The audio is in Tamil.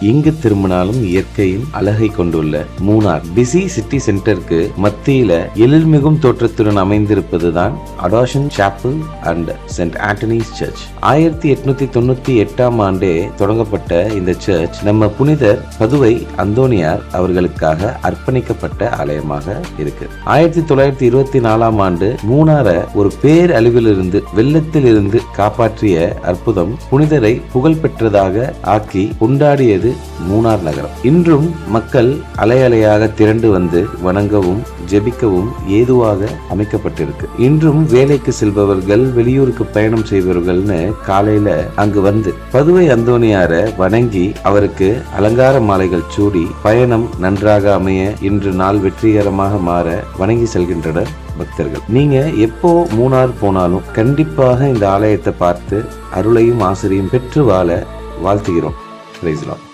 எங்கு திரும்பினாலும் இயற்கையின் அழகை கொண்டுள்ள மூணார் பிஸி சிட்டி சென்டருக்கு மத்தியில எழில்மிகும் தோற்றத்துடன் அமைந்திருப்பதுதான் adoration chapel and Saint Antony's church. 1898 ஆண்டே தொடங்கப்பட்ட இந்த சர்ச் நம்ம புனிதர் பதுவை அந்தோனியார் அவர்களுக்காக அர்ப்பணிக்கப்பட்ட ஆலயமாக இருக்கு. 1924 ஆண்டு மூணார ஒரு பேரழிவிலிருந்து வெள்ளத்தில் இருந்து காப்பாற்றிய அற்புதம் புனிதரை புகழ் பெற்றதாக ஆக்கி கொண்டாடியது மூணார் நகரம். இன்றும் மக்கள் அலையலையாக திரண்டு வந்து வணங்கவும் ஜெபிக்கவும் ஏதுவாக அமைக்கப்பட்டிருக்கு. இன்றும் வேலைக்கு செல்பவர்கள் வெளியூருக்கு பயணம் செய்பவர்கள்னு காலையில அங்கு வந்து பதுவை அந்தோனியார வணங்கி அவருக்கு அலங்கார மாலைகள் சூடி பயணம் நன்றாக அமைய இன்று நாள் வெற்றிகரமாக மாற வணங்கி செல்கின்றனர் பக்தர்கள். நீங்க எப்போ மூணார் போனாலும் கண்டிப்பாக இந்த ஆலயத்தை பார்த்து அருளையும் ஆசிரியும் பெற்று வாழ வாழ்த்துகிறோம். Praise the Lord.